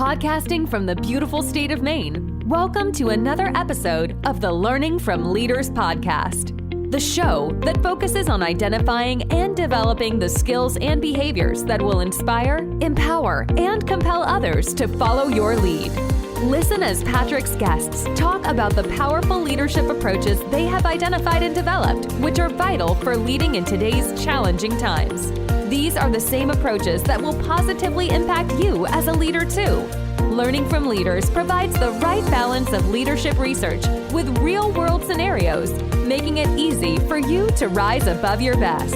Podcasting from the beautiful state of Maine, welcome to another episode of the Learning from Leaders podcast, the show that focuses on identifying and developing the skills and behaviors that will inspire, empower, and compel others to follow your lead. Listen as Patrick's guests talk about the powerful leadership approaches they have identified and developed, which are vital for leading in today's challenging times. These are the same approaches that will positively impact you as a leader too. Learning from Leaders provides the right balance of leadership research with real-world scenarios, making it easy for you to rise above your best.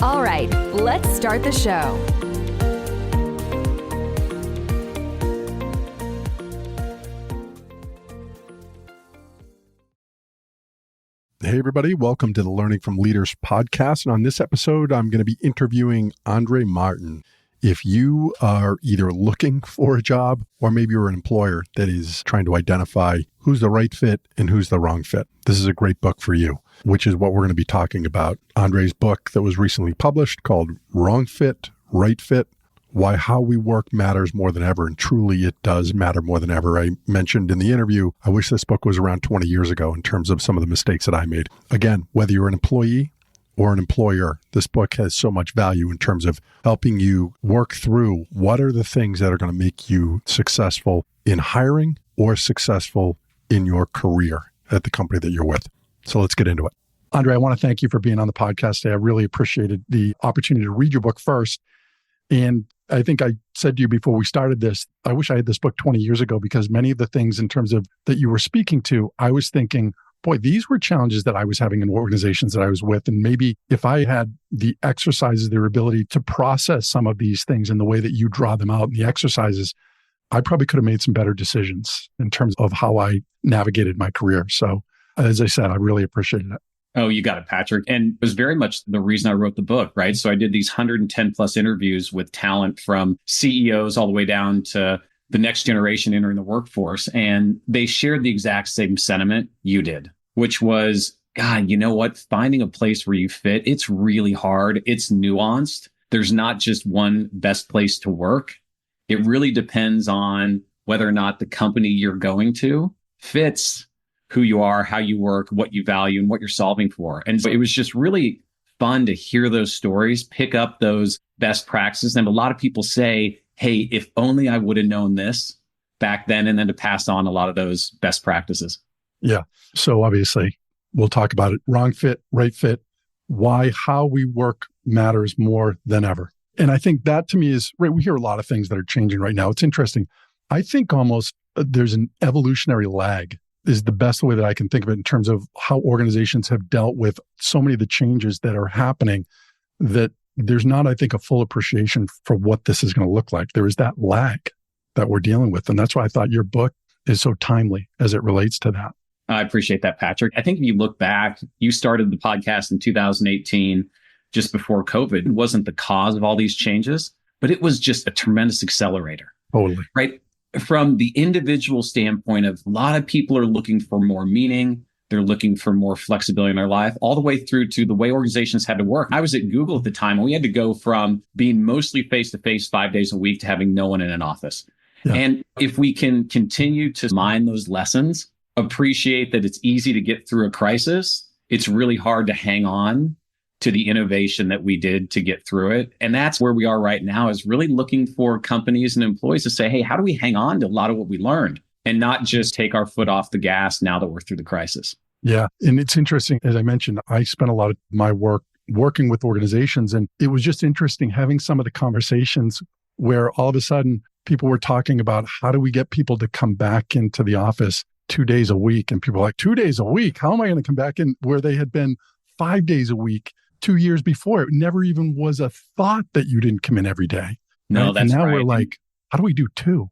All right, let's start the show. Hey, everybody. Welcome to the Learning from Leaders podcast. And on this episode, I'm going to be interviewing Andre Martin. If you are either looking for a job or maybe you're an employer that is trying to identify who's the right fit and who's the wrong fit, this is a great book for you, which is what we're going to be talking about. Andre's book that was recently published called Wrong Fit, Right Fit, Why How We Work Matters More Than Ever. And truly, it does matter more than ever. I mentioned in the interview, I wish this book was around 20 years ago in terms of some of the mistakes that I made. Again, whether you're an employee or an employer, this book has so much value in terms of helping you work through what are the things that are going to make you successful in hiring or successful in your career at the company that you're with. So let's get into it. Andre, I want to thank you for being on the podcast today. I really appreciated the opportunity to read your book first. And I think I said to you before we started this, I wish I had this book 20 years ago, because many of the things in terms of that you were speaking to, I was thinking, boy, these were challenges that I was having in organizations that I was with. And maybe if I had the exercises, their ability to process some of these things in the way that you draw them out in the exercises, I probably could have made some better decisions in terms of how I navigated my career. So as I said, I really appreciated it. Oh, you got it, Patrick. And it was very much the reason I wrote the book, right? So I did these 110 plus interviews with talent from CEOs all the way down to the next generation entering the workforce. And they shared the exact same sentiment you did, which was, God, you know what? Finding a place where you fit, it's really hard. It's nuanced. There's not just one best place to work. It really depends on whether or not the company you're going to fits who you are, how you work, what you value, and what you're solving for. And so it was just really fun to hear those stories, pick up those best practices. And a lot of people say, hey, if only I would have known this back then, and then to pass on a lot of those best practices. Yeah. So obviously, we'll talk about it. Wrong fit, right fit, why how we work matters more than ever. And I think that to me is, right, we hear a lot of things that are changing right now. It's interesting. I think almost there's an evolutionary lag is the best way that I can think of it in terms of how organizations have dealt with so many of the changes that are happening, that there's not, I think, a full appreciation for what this is going to look like. There is that lag that we're dealing with. And that's why I thought your book is so timely as it relates to that. I appreciate that, Patrick. I think if you look back, you started the podcast in 2018, just before COVID. It wasn't the cause of all these changes, but it was just a tremendous accelerator. Totally. Right? From the individual standpoint of a lot of people are looking for more meaning. They're looking for more flexibility in their life, all the way through to the way organizations had to work. I was at Google at the time, and we had to go from being mostly face-to-face 5 days a week to having no one in an office. Yeah. And if we can continue to mine those lessons, appreciate that it's easy to get through a crisis, it's really hard to hang on to the innovation that we did to get through it. And that's where we are right now, is really looking for companies and employees to say, hey, how do we hang on to a lot of what we learned and not just take our foot off the gas now that we're through the crisis? Yeah. And it's interesting, as I mentioned, I spent a lot of my work working with organizations, and it was just interesting having some of the conversations where all of a sudden people were talking about how do we get people to come back into the office 2 days a week? And people are like, 2 days a week? How am I going to come back in, where they had been 5 days a week 2 years before? It never even was a thought that you didn't come in every day. No, right? that's and now right. We're like, how do we do two?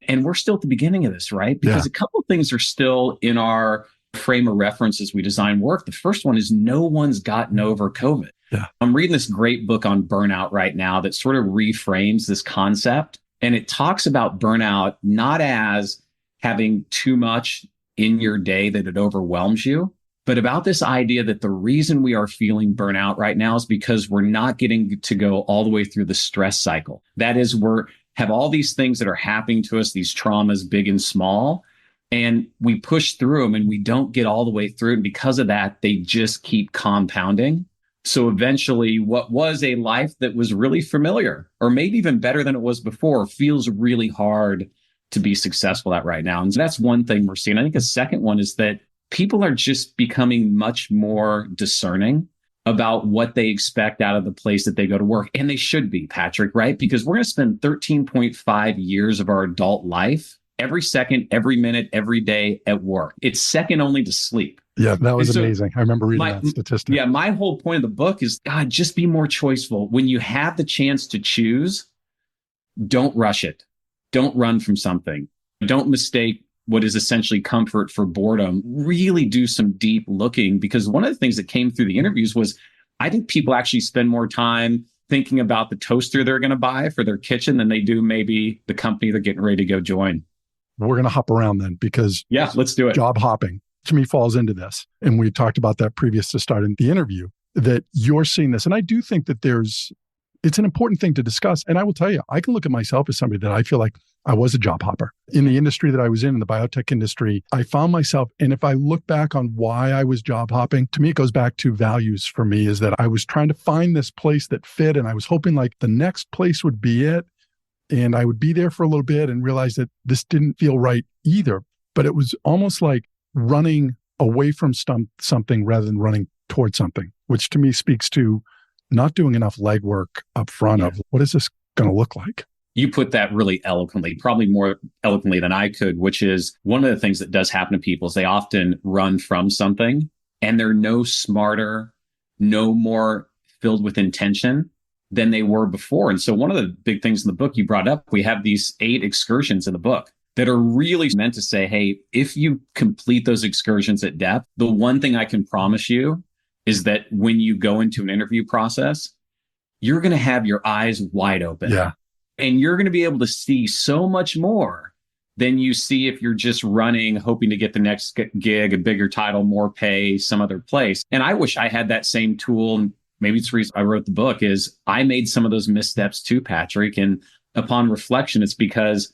And we're still at the beginning of this, right? Because a couple of things are still in our frame of reference as we design work. The first one is no one's gotten over COVID. Yeah. I'm reading this great book on burnout right now that sort of reframes this concept. And it talks about burnout not as having too much in your day that it overwhelms you, but about this idea that the reason we are feeling burnout right now is because we're not getting to go all the way through the stress cycle. That is, we're have all these things that are happening to us, these traumas, big and small, and we push through them and we don't get all the way through. And because of that, they just keep compounding. So eventually, what was a life that was really familiar, or maybe even better than it was before, feels really hard to be successful at right now. And so that's one thing we're seeing. I think a second one is that people are just becoming much more discerning about what they expect out of the place that they go to work. And they should be, Patrick, right? Because we're going to spend 13.5 years of our adult life, every second, every minute, every day at work. It's second only to sleep. Yeah, that was amazing. I remember reading that statistic. Yeah, my whole point of the book is, God, just be more choiceful. When you have the chance to choose, don't rush it. Don't run from something. Don't mistake what is essentially comfort for boredom. Really do some deep looking, because one of the things that came through the interviews was I think people actually spend more time thinking about the toaster they're going to buy for their kitchen than they do maybe the company they're getting ready to go join. We're going to hop around then, because yeah, let's do it. Job hopping to me falls into this. And we talked about that previous to starting the interview, that you're seeing this. And I do think that it's an important thing to discuss. And I will tell you, I can look at myself as somebody that I feel like I was a job hopper. In the industry that I was in the biotech industry, I found myself, and if I look back on why I was job hopping, to me, it goes back to values for me, is that I was trying to find this place that fit. And I was hoping like the next place would be it. And I would be there for a little bit and realize that this didn't feel right either. But it was almost like running away from something rather than running towards something, which to me speaks to not doing enough legwork up front of what is this going to look like? You put that really eloquently, probably more eloquently than I could, which is one of the things that does happen to people is they often run from something and they're no smarter, no more filled with intention than they were before. And so one of the big things in the book you brought up, we have these 8 excursions in the book that are really meant to say, hey, if you complete those excursions at depth, the one thing I can promise you is that when you go into an interview process, you're going to have your eyes wide open. Yeah. And you're going to be able to see so much more than you see if you're just running, hoping to get the next gig, a bigger title, more pay, some other place. And I wish I had that same tool. And maybe it's the reason I wrote the book is I made some of those missteps too, Patrick. And upon reflection, it's because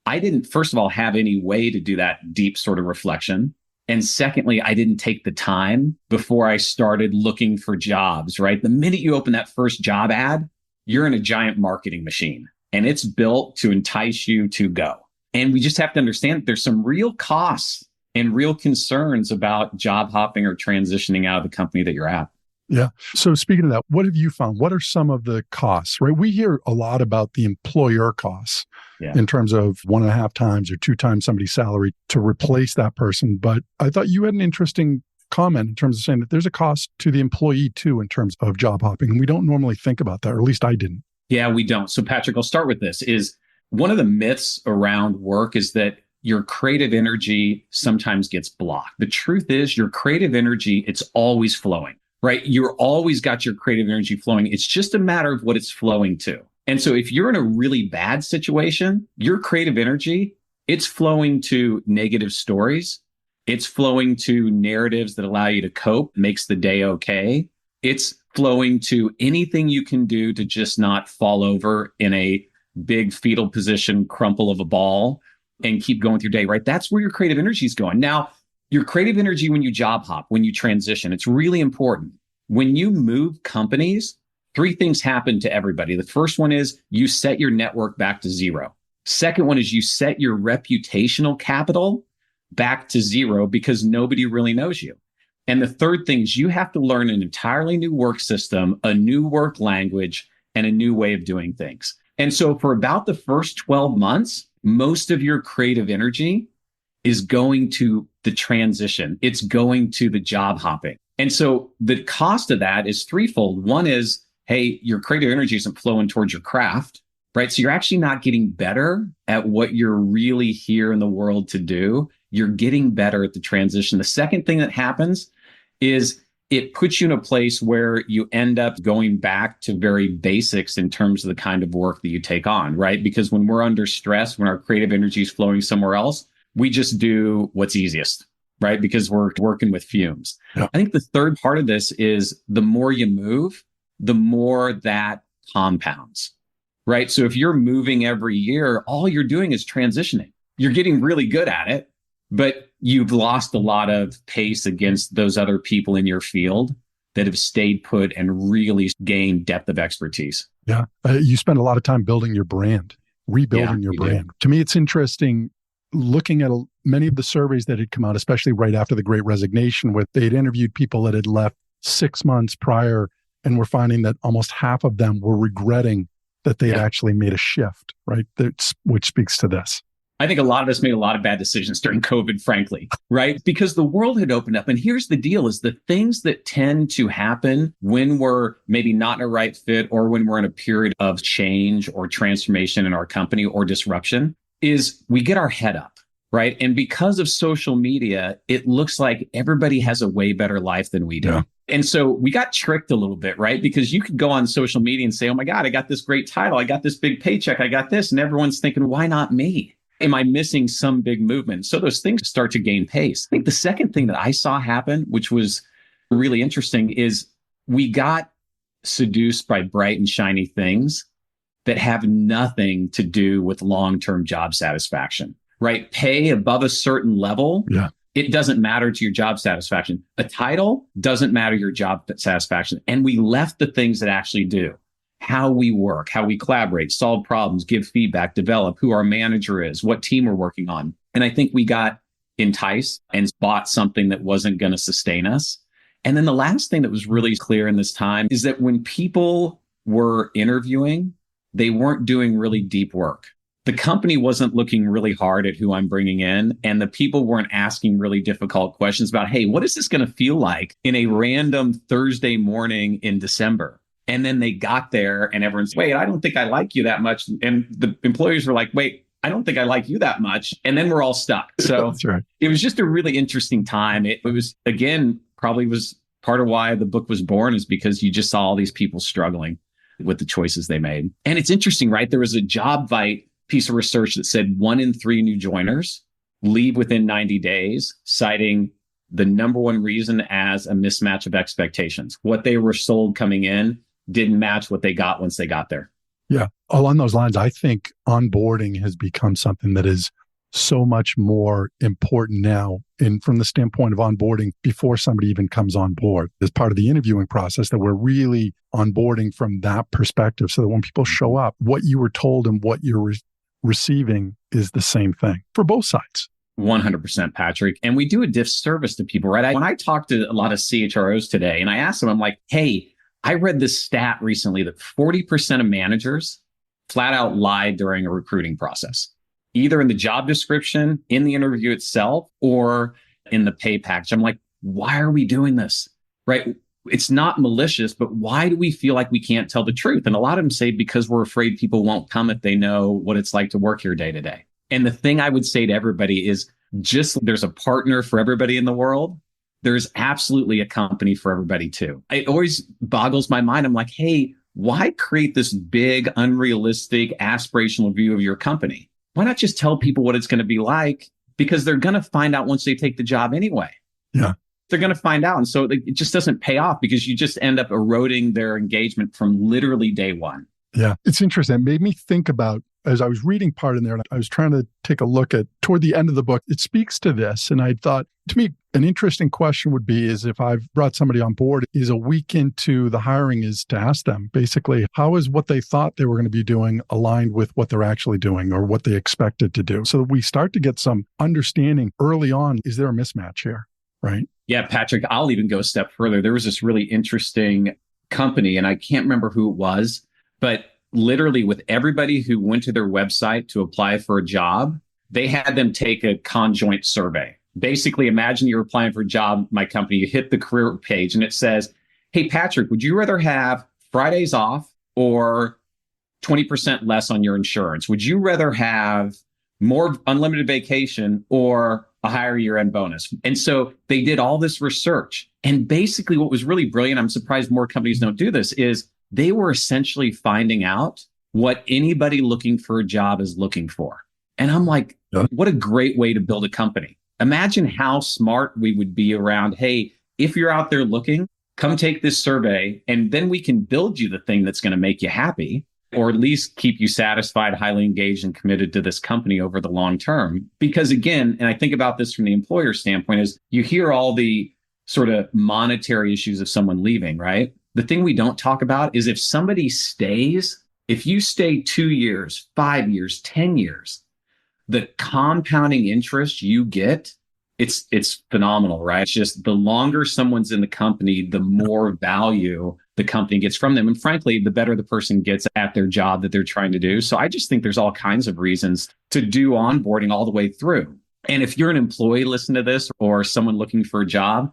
I didn't, first of all, have any way to do that deep sort of reflection. And secondly, I didn't take the time before I started looking for jobs, right? The minute you open that first job ad, you're in a giant marketing machine and it's built to entice you to go. And we just have to understand that there's some real costs and real concerns about job hopping or transitioning out of the company that you're at. Yeah. So speaking of that, what have you found? What are some of the costs, right? We hear a lot about the employer costs in terms of 1.5 times or 2 times somebody's salary to replace that person. But I thought you had an interesting comment in terms of saying that there's a cost to the employee too, in terms of job hopping. And we don't normally think about that, or at least I didn't. Yeah, we don't. So Patrick, I'll start with this. Is one of the myths around work is that your creative energy sometimes gets blocked. The truth is your creative energy, it's always flowing. Right? You're always got your creative energy flowing. It's just a matter of what it's flowing to. And so if you're in a really bad situation, your creative energy, it's flowing to negative stories. It's flowing to narratives that allow you to cope, makes the day okay. It's flowing to anything you can do to just not fall over in a big fetal position, crumple of a ball, and keep going with your day, right? That's where your creative energy is going. Now, your creative energy when you job hop, when you transition, it's really important. When you move companies, 3 things happen to everybody. The first one is you set your network back to 0. Second one is you set your reputational capital back to 0 because nobody really knows you. And the third thing is you have to learn an entirely new work system, a new work language, and a new way of doing things. And so for about the first 12 months, most of your creative energy is going to the transition. It's going to the job hopping. And so the cost of that is threefold. One is, hey, your creative energy isn't flowing towards your craft, right? So you're actually not getting better at what you're really here in the world to do. You're getting better at the transition. The second thing that happens is it puts you in a place where you end up going back to very basics in terms of the kind of work that you take on, right? Because when we're under stress, when our creative energy is flowing somewhere else, we just do what's easiest, right? Because we're working with fumes. Yeah. I think the third part of this is the more you move, the more that compounds. right? So if you're moving every year, all you're doing is transitioning. You're getting really good at it, but you've lost a lot of pace against those other people in your field that have stayed put and really gained depth of expertise. Yeah. You spend a lot of time building your brand, rebuilding your brand. To me, it's interesting looking at many of the surveys that had come out, especially right after the Great Resignation, where they'd interviewed people that had left 6 months prior, and we're finding that almost half of them were regretting that they had actually made a shift, right? Which speaks to this. I think a lot of us made a lot of bad decisions during COVID, frankly, right? Because the world had opened up. And here's the deal is the things that tend to happen when we're maybe not in a right fit or when we're in a period of change or transformation in our company or disruption is we get our head up, right? And because of social media, it looks like everybody has a way better life than we do. Yeah. And so we got tricked a little bit, right? Because you could go on social media and say, oh my God, I got this great title. I got this big paycheck. I got this. And everyone's thinking, why not me? Am I missing some big movement? So those things start to gain pace. I think the second thing that I saw happen, which was really interesting, is we got seduced by bright and shiny things that have nothing to do with long-term job satisfaction, right? Pay above a certain level. Yeah. It doesn't matter to your job satisfaction. A title doesn't matter your job satisfaction. And we left the things that actually do. How we work, how we collaborate, solve problems, give feedback, develop, who our manager is, what team we're working on. And I think we got enticed and bought something that wasn't going to sustain us. And then the last thing that was really clear in this time is that when people were interviewing, they weren't doing really deep work. The company wasn't looking really hard at who I'm bringing in, and the people weren't asking really difficult questions about, hey, what is this going to feel like in a random Thursday morning in December? And then they got there and everyone's, wait, I don't think I like you that much. And the employees were like, wait, I don't think I like you that much. And then we're all stuck. So That's right. It was just a really interesting time. It was, again, probably was part of why the book was born is because you just saw all these people struggling with the choices they made. And it's interesting, right? There was a JobVite piece of research that said 1 in 3 new joiners leave within 90 days, citing the number one reason as a mismatch of expectations. What they were sold coming in didn't match what they got once they got there. Yeah. Along those lines, I think onboarding has become something that is so much more important now. And from the standpoint of onboarding before somebody even comes on board, as part of the interviewing process, that we're really onboarding from that perspective so that when people show up, what you were told and what you're receiving is the same thing for both sides. 100%, Patrick. And we do a disservice to people, right? When I talk to a lot of CHROs today and I ask them, I'm like, hey, I read this stat recently that 40% of managers flat out lied during a recruiting process, either in the job description, in the interview itself, or in the pay package. I'm like, why are we doing this? Right? It's not malicious, but why do we feel like we can't tell the truth? And a lot of them say because we're afraid people won't come if they know what it's like to work here day to day. And the thing I would say to everybody is just there's a partner for everybody in the world. There's absolutely a company for everybody too. It always boggles my mind. I'm like, hey, why create this big, unrealistic, aspirational view of your company? Why not just tell people what it's going to be like? Because they're going to find out once they take the job anyway. Yeah. They're going to find out. And so it just doesn't pay off because you just end up eroding their engagement from literally day one. Yeah. It's interesting. It made me think about, as I was reading part in there, and I was trying to take a look at toward the end of the book, it speaks to this. And I thought, to me, an interesting question would be is if I've brought somebody on board, is a week into the hiring is to ask them basically, how is what they thought they were going to be doing aligned with what they're actually doing or what they expected to do? So that we start to get some understanding early on, is there a mismatch here? Right? Yeah, Patrick, I'll even go a step further. There was this really interesting company, and I can't remember who it was, but literally with everybody who went to their website to apply for a job, they had them take a conjoint survey. Basically, imagine you're applying for a job, my company, you hit the career page and it says, hey, Patrick, would you rather have Fridays off or 20% less on your insurance? Would you rather have more unlimited vacation or a higher year-end bonus? And so they did all this research. And basically what was really brilliant, I'm surprised more companies don't do this, is they were essentially finding out what anybody looking for a job is looking for. And I'm like, what a great way to build a company. Imagine how smart we would be around, hey, if you're out there looking, come take this survey and then we can build you the thing that's going to make you happy. or at least keep you satisfied, highly engaged, and committed to this company over the long term. Because again, and I think about this from the employer standpoint, is you hear all the sort of monetary issues of someone leaving, right? The thing we don't talk about is if somebody stays, if you stay 2 years, 5 years, 10 years, the compounding interest you get, it's phenomenal, right? It's just the longer someone's in the company, the more value the company gets from them. And frankly, the better the person gets at their job that they're trying to do. So I just think there's all kinds of reasons to do onboarding all the way through. And if you're an employee listening to this or someone looking for a job,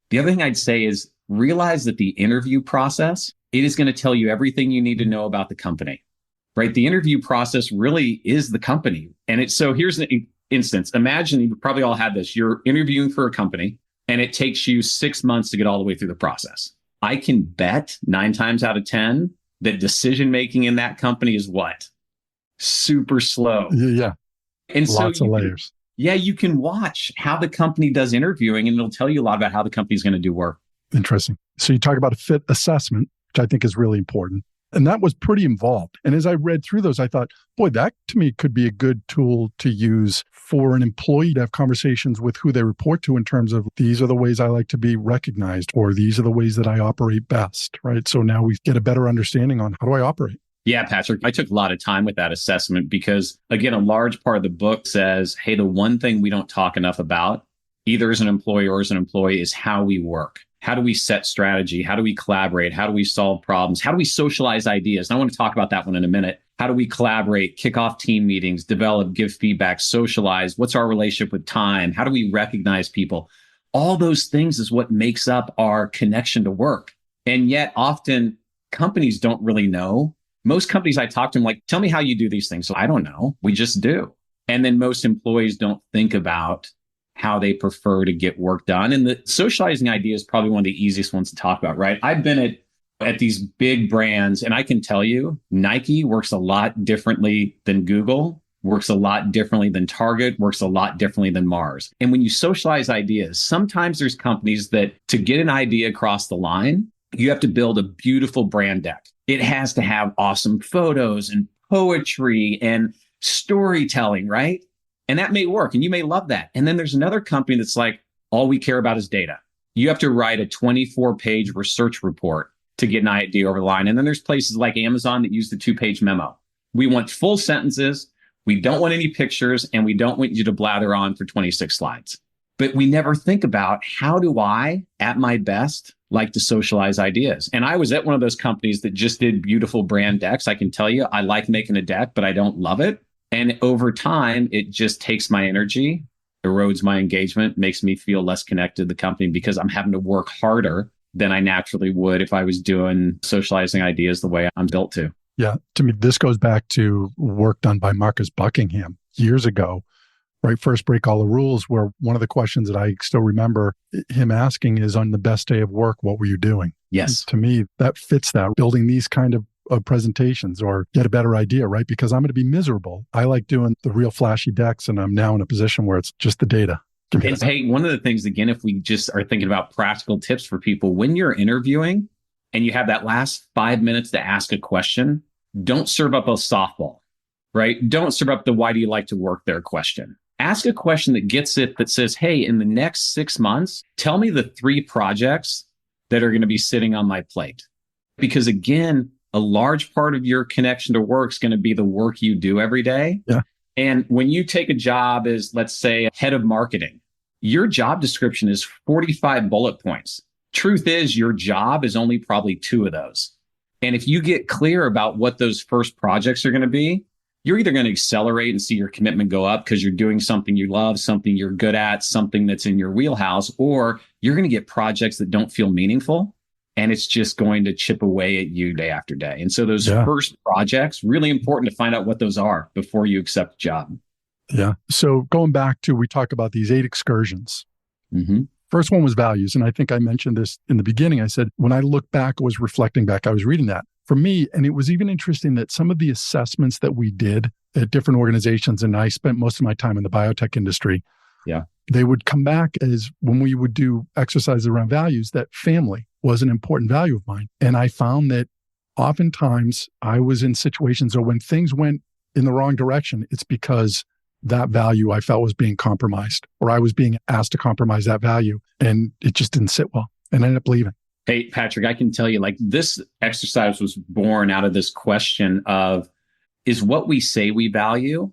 the other thing I'd say is realize that the interview process, it is going to tell you everything you need to know about the company, right? The interview process really is the company. And it's so here's an instance. Imagine you probably all had this. You're interviewing for a company and it takes you 6 months to get all the way through the process. I can bet 9 times out of 10 that decision making in that company is what? Super slow. Yeah. And lots of layers. You can watch how the company does interviewing and it'll tell you a lot about how the company's going to do work. Interesting. So you talk about a fit assessment, which I think is really important. And that was pretty involved. And as I read through those, I thought, boy, that to me could be a good tool to use for an employee to have conversations with who they report to in terms of these are the ways I like to be recognized, or these are the ways that I operate best, right? So now we get a better understanding on how do I operate? Yeah, Patrick, I took a lot of time with that assessment because, again, a large part of the book says, hey, the one thing we don't talk enough about, either as an employee or as an employee, is how we work. How do we set strategy? How do we collaborate? How do we solve problems? How do we socialize ideas? And I want to talk about that one in a minute. How do we collaborate, kick off team meetings, develop, give feedback, socialize? What's our relationship with time? How do we recognize people? All those things is what makes up our connection to work. And yet often companies don't really know. Most companies I talk to them like, tell me how you do these things. So I don't know. We just do. And then most employees don't think about how they prefer to get work done. And the socializing idea is probably one of the easiest ones to talk about, right? I've been at these big brands, and I can tell you, Nike works a lot differently than Google, works a lot differently than Target, works a lot differently than Mars. And when you socialize ideas, sometimes there's companies that to get an idea across the line, you have to build a beautiful brand deck. It has to have awesome photos and poetry and storytelling, right? And that may work and you may love that. And then there's another company that's like, all we care about is data. You have to write a 24-page research report to get an idea over the line. And then there's places like Amazon that use the 2-page memo. We want full sentences. We don't want any pictures, and we don't want you to blather on for 26 slides. But we never think about how do I, at my best, like to socialize ideas. And I was at one of those companies that just did beautiful brand decks. I can tell you, I like making a deck, but I don't love it. And over time, it just takes my energy, erodes my engagement, makes me feel less connected to the company because I'm having to work harder than I naturally would if I was doing socializing ideas the way I'm built to. Yeah. To me, this goes back to work done by Marcus Buckingham years ago, right? First Break All the Rules, where one of the questions that I still remember him asking is, on the best day of work, what were you doing? Yes. To me, that fits that, building these kind of presentations or get a better idea, right? Because I'm going to be miserable. I like doing the real flashy decks, and I'm now in a position where it's just the data. And hey, one of the things, again, if we just are thinking about practical tips for people, when you're interviewing and you have that last 5 minutes to ask a question, don't serve up a softball, right? Don't serve up the why do you like to work there question. Ask a question that gets it, that says, hey, in the next 6 months, tell me the 3 projects that are going to be sitting on my plate. Because again, a large part of your connection to work is going to be the work you do every day. Yeah. And when you take a job as, let's say, head of marketing, your job description is 45 bullet points. Truth is, your job is only probably 2 of those. And if you get clear about what those first projects are going to be, you're either going to accelerate and see your commitment go up because you're doing something you love, something you're good at, something that's in your wheelhouse, or you're going to get projects that don't feel meaningful. And it's just going to chip away at you day after day. And so those first projects, really important to find out what those are before you accept a job. Yeah. So going back to, we talk about these 8 excursions. Mm-hmm. First one was values. And I think I mentioned this in the beginning. I said, when I look back, I was reflecting back, I was reading that. For me, and it was even interesting that some of the assessments that we did at different organizations, and I spent most of my time in the biotech industry, they would come back as, when we would do exercises around values, that family was an important value of mine. And I found that oftentimes I was in situations where when things went in the wrong direction, it's because that value I felt was being compromised, or I was being asked to compromise that value, and it just didn't sit well, and I ended up leaving. Hey, Patrick, I can tell you, like, this exercise was born out of this question of, is what we say we value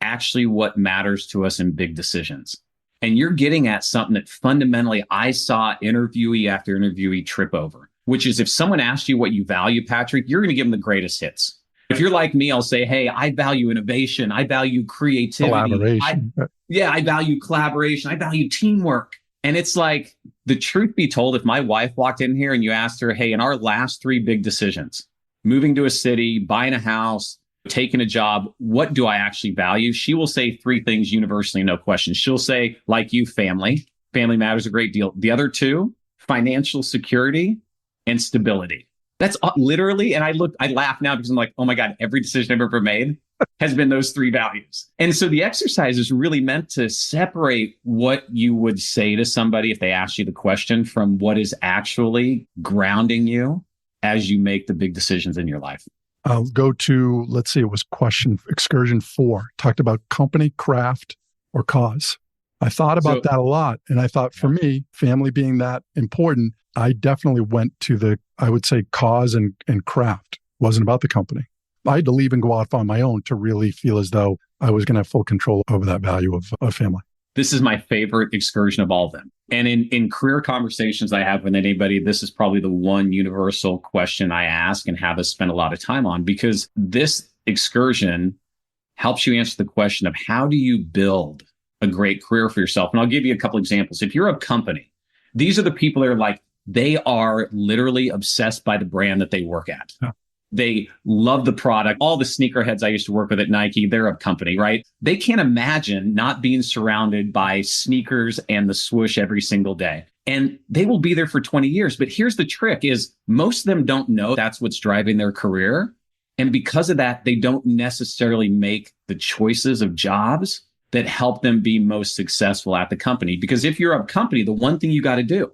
actually what matters to us in big decisions? And you're getting at something that fundamentally I saw interviewee after interviewee trip over, which is if someone asks you what you value, Patrick, you're going to give them the greatest hits. If you're like me, I'll say, hey, I value innovation. I value creativity. Collaboration. I value collaboration. I value teamwork. And it's like, the truth be told, if my wife walked in here and you asked her, hey, in our last 3 big decisions, moving to a city, buying a house, taking a job, what do I actually value? She will say 3 things universally, no question. She'll say, like you, family. Family matters a great deal. The other 2, financial security and stability. That's literally, and I laugh now because I'm like, oh my God, every decision I've ever made has been those 3 values. And so the exercise is really meant to separate what you would say to somebody if they ask you the question from what is actually grounding you as you make the big decisions in your life. I'll go to, let's see, it was excursion 4, talked about company, craft, or cause. I thought about that a lot. And I thought for me, family being that important, I definitely went to I would say cause and craft. It wasn't about the company. I had to leave and go off on my own to really feel as though I was going to have full control over that value of family. This is my favorite excursion of all of them. And in career conversations I have with anybody, this is probably the one universal question I ask and have us spend a lot of time on, because this excursion helps you answer the question of how do you build a great career for yourself? And I'll give you a couple examples. If you're a company, these are the people that are like, they are literally obsessed by the brand that they work at. Yeah. They love the product. All the sneakerheads I used to work with at Nike, they're a company, right? They can't imagine not being surrounded by sneakers and the swoosh every single day. And they will be there for 20 years. But here's the trick is most of them don't know that's what's driving their career. And because of that, they don't necessarily make the choices of jobs that help them be most successful at the company. Because if you're a company, the one thing you got to do,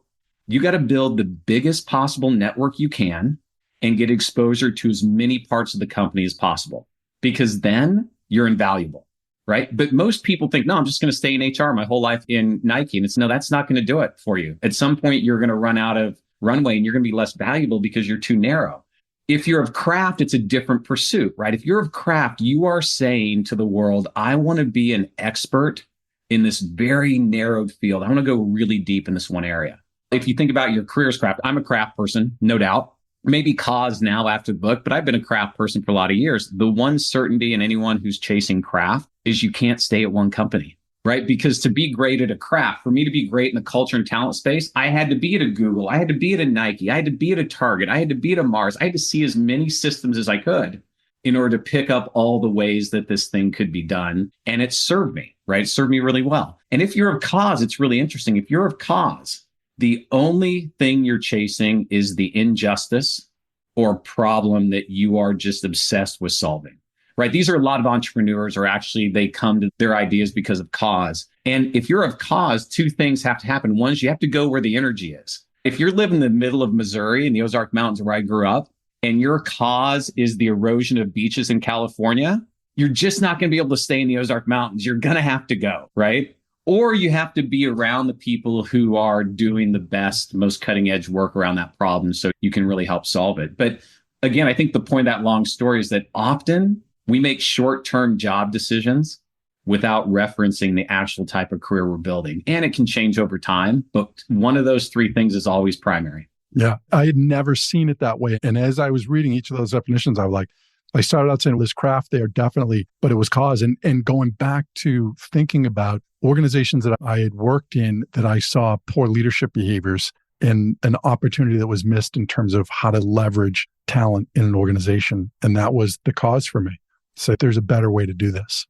you got to build the biggest possible network you can and get exposure to as many parts of the company as possible, because then you're invaluable, right? But most people think, no, I'm just going to stay in HR my whole life in Nike. And it's no, that's not going to do it for you. At some point, you're going to run out of runway and you're going to be less valuable because you're too narrow. If you're of craft, it's a different pursuit, right? If you're of craft, you are saying to the world, I want to be an expert in this very narrowed field. I want to go really deep in this one area. If you think about your career as craft, I'm a craft person, no doubt. Maybe cause now after the book, but I've been a craft person for a lot of years. The one certainty in anyone who's chasing craft is you can't stay at one company, right? Because to be great at a craft, for me to be great in the culture and talent space, I had to be at a Google, I had to be at a Nike, I had to be at a Target, I had to be at a Mars. I had to see as many systems as I could in order to pick up all the ways that this thing could be done. And it served me, right? It served me really well. And if you're of cause, it's really interesting. If you're of cause, the only thing you're chasing is the injustice or problem that you are just obsessed with solving, right? These are a lot of entrepreneurs, or actually they come to their ideas because of cause. And if you're of cause, 2 things have to happen. One is you have to go where the energy is. If you're living in the middle of Missouri in the Ozark Mountains where I grew up, and your cause is the erosion of beaches in California, you're just not going to be able to stay in the Ozark Mountains. You're going to have to go, right? Or you have to be around the people who are doing the best, most cutting edge work around that problem so you can really help solve it. But again, I think the point of that long story is that often we make short-term job decisions without referencing the actual type of career we're building. And it can change over time, but one of those 3 things is always primary. Yeah, I had never seen it that way. And as I was reading each of those definitions, I was like, I started out saying, this craft there, definitely, but it was cause. And going back to thinking about organizations that I had worked in that I saw poor leadership behaviors and an opportunity that was missed in terms of how to leverage talent in an organization. And that was the cause for me. So there's a better way to do this.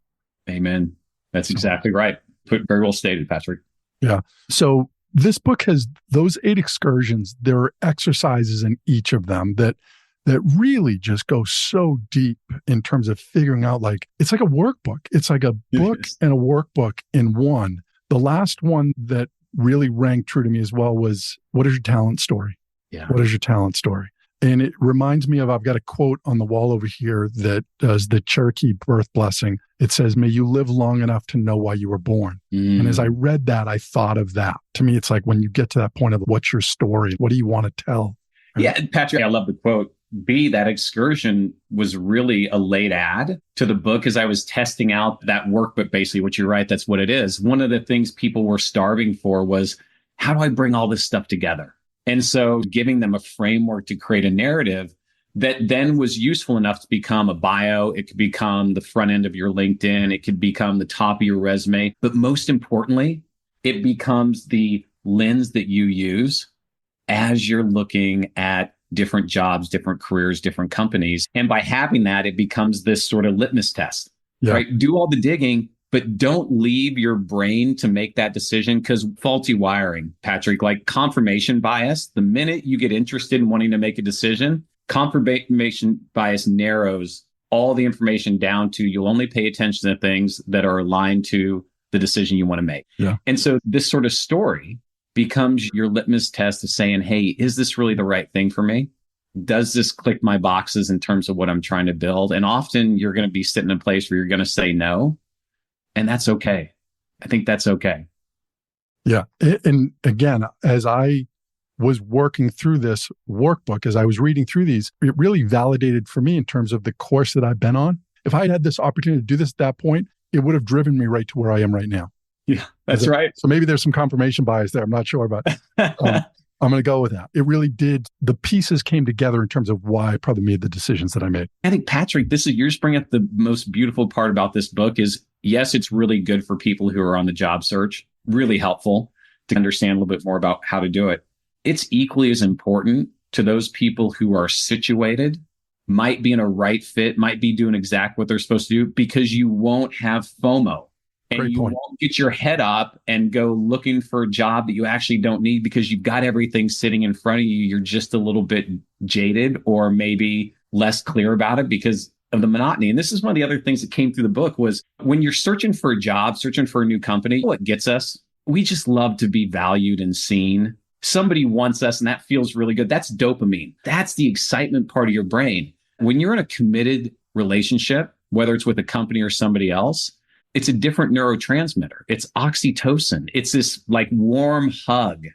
Amen. That's exactly right. Very well stated, Patrick. Yeah. So this book has those 8 excursions. There are exercises in each of them that really just go so deep in terms of figuring out, like, it's like a workbook. It's like a book and a workbook in one. The last one that really rang true to me as well was, what is your talent story? Yeah. What is your talent story? And it reminds me of, I've got a quote on the wall over here that does the Cherokee birth blessing. It says, may you live long enough to know why you were born. And as I read that, I thought of that. To me, it's like when you get to that point of what's your story? What do you want to tell? Yeah, Patrick, I love the quote. B, that excursion was really a late add to the book as I was testing out that work. But basically what you're right, that's what it is. One of the things people were starving for was, how do I bring all this stuff together? And so giving them a framework to create a narrative that then was useful enough to become a bio. It could become the front end of your LinkedIn. It could become the top of your resume. But most importantly, it becomes the lens that you use as you're looking at different jobs, different careers, different companies. And by having that, it becomes this sort of litmus test, right? Do all the digging, but don't leave your brain to make that decision, because faulty wiring, Patrick, like confirmation bias, the minute you get interested in wanting to make a decision, confirmation bias narrows all the information down to you'll only pay attention to things that are aligned to the decision you want to make. Yeah. And so this sort of story becomes your litmus test of saying, hey, is this really the right thing for me? Does this click my boxes in terms of what I'm trying to build? And often you're going to be sitting in a place where you're going to say no. And that's okay. I think that's okay. Yeah. And again, as I was working through this workbook, as I was reading through these, it really validated for me in terms of the course that I've been on. If I had this opportunity to do this at that point, it would have driven me right to where I am right now. Yeah, that's right. So maybe there's some confirmation bias there. I'm not sure, but I'm going to go with that. It really did. The pieces came together in terms of why I probably made the decisions that I made. I think, Patrick, you're just bringing up the most beautiful part about this book is, yes, it's really good for people who are on the job search, really helpful to understand a little bit more about how to do it. It's equally as important to those people who are situated, might be in a right fit, might be doing exactly what they're supposed to do, because you won't have FOMO. And Great you point. won't get your head up and go looking for a job that you actually don't need because you've got everything sitting in front of you. You're just a little bit jaded or maybe less clear about it because of the monotony. And this is one of the other things that came through the book was when you're searching for a job, searching for a new company, what gets us? We just love to be valued and seen. Somebody wants us and that feels really good. That's dopamine. That's the excitement part of your brain. When you're in a committed relationship, whether it's with a company or somebody else, it's a different neurotransmitter. It's oxytocin. It's this like warm hug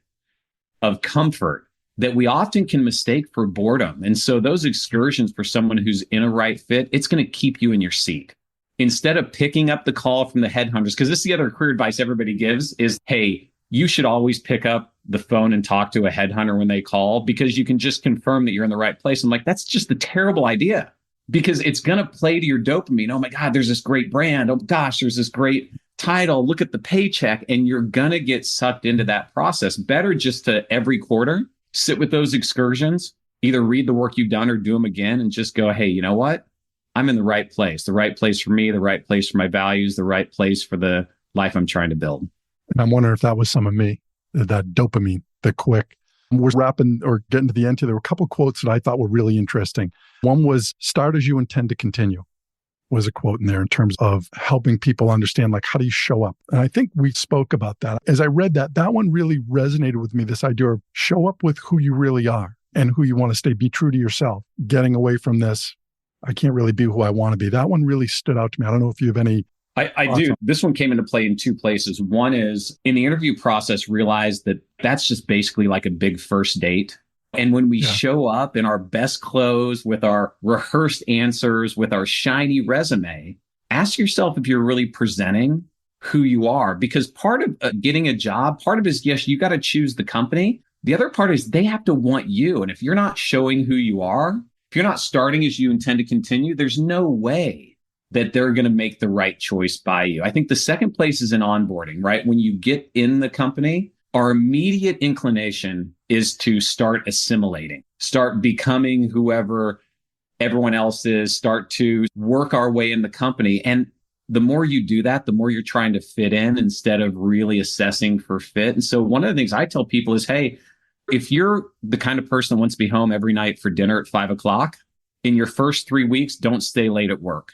of comfort that we often can mistake for boredom. And so those excursions for someone who's in a right fit, it's going to keep you in your seat. Instead of picking up the call from the headhunters, because this is the other career advice everybody gives is, hey, you should always pick up the phone and talk to a headhunter when they call because you can just confirm that you're in the right place. I'm like, that's just a terrible idea. Because it's going to play to your dopamine. Oh my God, there's this great brand. Oh gosh, there's this great title. Look at the paycheck. And you're going to get sucked into that process. Better just to every quarter, sit with those excursions, either read the work you've done or do them again and just go, hey, you know what? I'm in the right place for me, the right place for my values, the right place for the life I'm trying to build. And I'm wondering if that was some of me, that dopamine, the quick. We're wrapping or getting to the end here. There were a couple of quotes that I thought were really interesting. One was, start as you intend to continue, was a quote in there in terms of helping people understand, like, how do you show up? And I think we spoke about that. As I read that, that one really resonated with me, this idea of show up with who you really are and who you want to stay. Be true to yourself, getting away from this, I can't really be who I want to be. That one really stood out to me. I don't know if you have any. I do. This one came into play in two places. One is in the interview process, realized that that's just basically like a big first date. And when we show up in our best clothes with our rehearsed answers, with our shiny resume, ask yourself if you're really presenting who you are. Because part of getting a job, part of it is, yes, you got to choose the company. The other part is they have to want you. And if you're not showing who you are, if you're not starting as you intend to continue, there's no way that they're going to make the right choice by you. I think the second place is in onboarding, right? When you get in the company, our immediate inclination is to start assimilating, start becoming whoever everyone else is, start to work our way in the company. And the more you do that, the more you're trying to fit in instead of really assessing for fit. And so one of the things I tell people is, hey, if you're the kind of person that wants to be home every night for dinner at 5:00, in your first 3 weeks, don't stay late at work.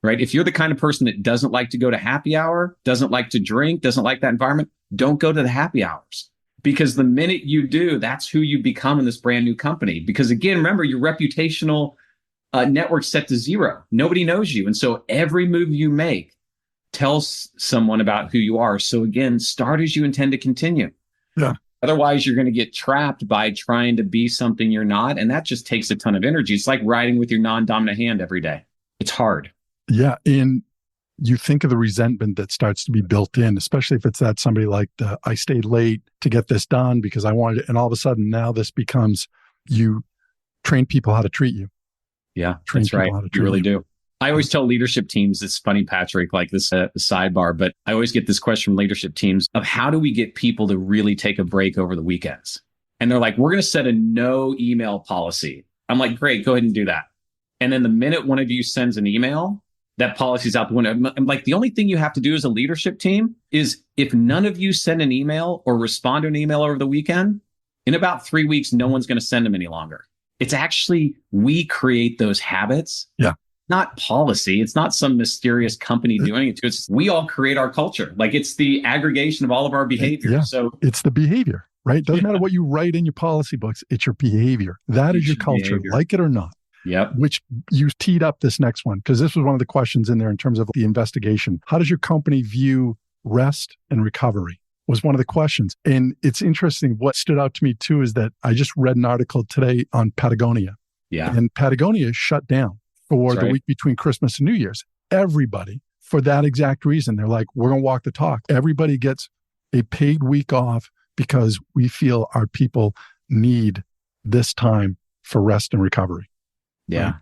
Right? If you're the kind of person that doesn't like to go to happy hour, doesn't like to drink, doesn't like that environment, don't go to the happy hours. Because the minute you do, that's who you become in this brand new company. Because again, remember, your reputational network set to zero. Nobody knows you. And so every move you make tells someone about who you are. So again, start as you intend to continue. Yeah. Otherwise, you're going to get trapped by trying to be something you're not. And that just takes a ton of energy. It's like riding with your non-dominant hand every day. It's hard. Yeah. And you think of the resentment that starts to be built in, especially if it's that somebody like I stayed late to get this done because I wanted it. And all of a sudden now this becomes, you train people how to treat you. Yeah, that's right. You really do. I always tell leadership teams, it's funny, Patrick, like this sidebar, but I always get this question from leadership teams of how do we get people to really take a break over the weekends? And they're like, we're going to set a no email policy. I'm like, great, go ahead and do that. And then the minute one of you sends an email, that policy's out the window. I'm like, the only thing you have to do as a leadership team is if none of you send an email or respond to an email over the weekend, in about 3 weeks, no one's going to send them any longer. It's actually, we create those habits. Yeah. Not policy. It's not some mysterious company doing it to us. We all create our culture. Like it's the aggregation of all of our behavior. Yeah. So it's the behavior, right? Doesn't matter what you write in your policy books. It's your behavior. That is your culture, like it or not. Yep. Which you teed up this next one, because this was one of the questions in there in terms of the investigation. How does your company view rest and recovery? Was one of the questions. And it's interesting. What stood out to me too is that I just read an article today on Patagonia. Yeah. And Patagonia shut down for the week between Christmas and New Year's. Everybody, for that exact reason, they're like, we're going to walk the talk. Everybody gets a paid week off because we feel our people need this time for rest and recovery. Yeah. Right?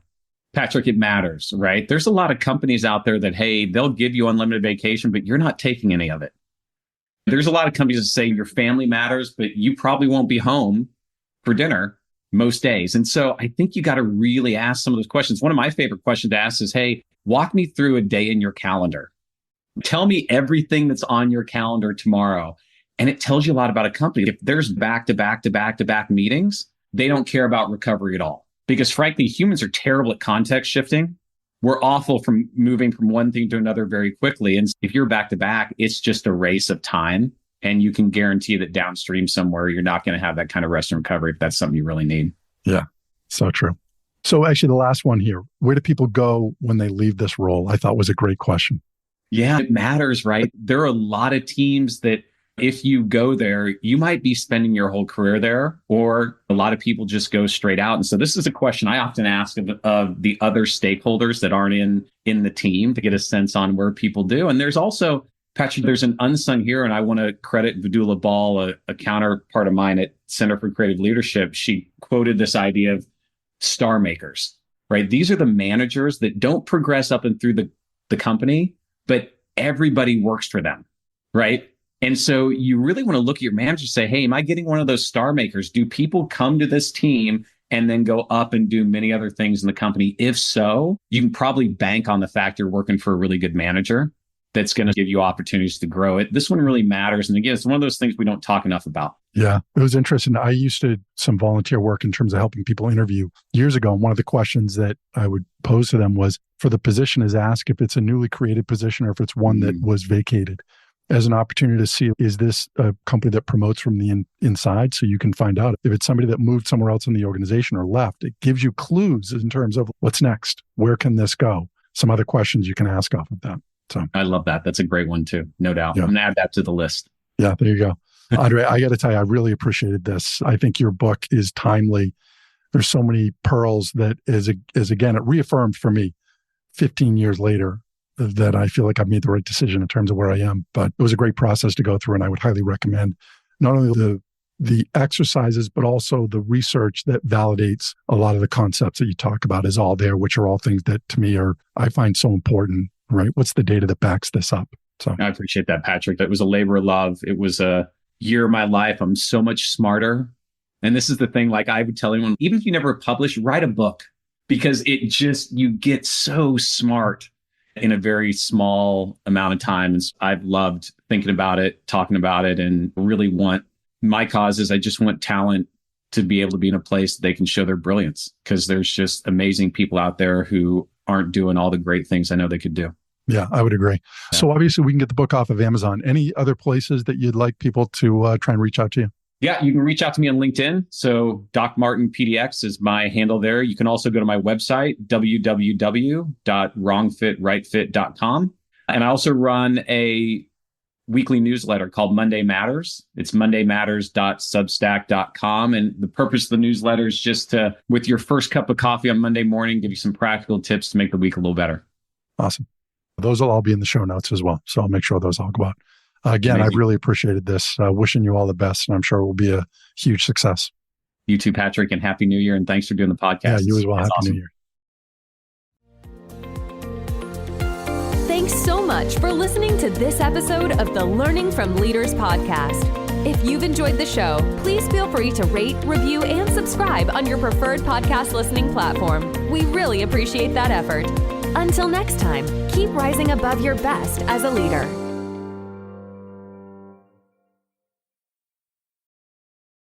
Patrick, it matters, right? There's a lot of companies out there that, hey, they'll give you unlimited vacation, but you're not taking any of it. There's a lot of companies that say your family matters, but you probably won't be home for dinner most days. And so I think you got to really ask some of those questions. One of my favorite questions to ask is, hey, walk me through a day in your calendar. Tell me everything that's on your calendar tomorrow. And it tells you a lot about a company. If there's back-to-back meetings, they don't care about recovery at all. Because frankly, humans are terrible at context shifting. We're awful from moving from one thing to another very quickly. And if you're back-to-back, it's just a race of time. And you can guarantee that downstream somewhere, you're not going to have that kind of rest and recovery if that's something you really need. Yeah, so true. So actually the last one here, where do people go when they leave this role? I thought was a great question. Yeah, it matters, right? There are a lot of teams that if you go there, you might be spending your whole career there, or a lot of people just go straight out. And so this is a question I often ask of the other stakeholders that aren't in the team to get a sense on where people do. And there's also, Patrick, there's an unsung hero, and I want to credit Vidula Ball, a counterpart of mine at Center for Creative Leadership. She quoted this idea of star makers, right? These are the managers that don't progress up and through the company, but everybody works for them, right? And so you really want to look at your manager and say, hey, am I getting one of those star makers? Do people come to this team and then go up and do many other things in the company? If so, you can probably bank on the fact you're working for a really good manager that's going to give you opportunities to grow it. This one really matters. And again, it's one of those things we don't talk enough about. Yeah, it was interesting. I used to do some volunteer work in terms of helping people interview years ago. And one of the questions that I would pose to them was, for the position, is ask if it's a newly created position or if it's one that was vacated, as an opportunity to see, is this a company that promotes from the inside? So you can find out if it's somebody that moved somewhere else in the organization or left. It gives you clues in terms of what's next. Where can this go? Some other questions you can ask off of that. So I love that. That's a great one too. No doubt. Yeah. I'm going to add that to the list. Yeah, there you go. Andre, I got to tell you, I really appreciated this. I think your book is timely. There's so many pearls that is again, it reaffirmed for me 15 years later that I feel like I've made the right decision in terms of where I am. But it was a great process to go through, and I would highly recommend not only the exercises, but also the research that validates a lot of the concepts that you talk about is all there, which are all things that to me I find so important, right? What's the data that backs this up? So I appreciate that, Patrick. It was a labor of love. It was a year of my life. I'm so much smarter. And this is the thing, like I would tell anyone, even if you never publish, write a book, because you get so smart in a very small amount of time. And I've loved thinking about it, talking about it, and really want my cause is I just want talent to be able to be in a place they can show their brilliance, because there's just amazing people out there who aren't doing all the great things I know they could do. Yeah, I would agree. Yeah. So obviously we can get the book off of Amazon. Any other places that you'd like people to try and reach out to you? Yeah, you can reach out to me on LinkedIn. So Doc Martin PDX is my handle there. You can also go to my website, www.wrongfitrightfit.com. And I also run a weekly newsletter called Monday Matters. It's mondaymatters.substack.com. And the purpose of the newsletter is just to, with your first cup of coffee on Monday morning, give you some practical tips to make the week a little better. Awesome. Those will all be in the show notes as well. So I'll make sure those all go out. Again, amazing. I really appreciated this. Wishing you all the best, and I'm sure it will be a huge success. You too, Patrick, and Happy New Year. And thanks for doing the podcast. Yeah, you as well. Happy New Year. Thanks so much for listening to this episode of the Learning from Leaders podcast. If you've enjoyed the show, please feel free to rate, review, and subscribe on your preferred podcast listening platform. We really appreciate that effort. Until next time, keep rising above your best as a leader.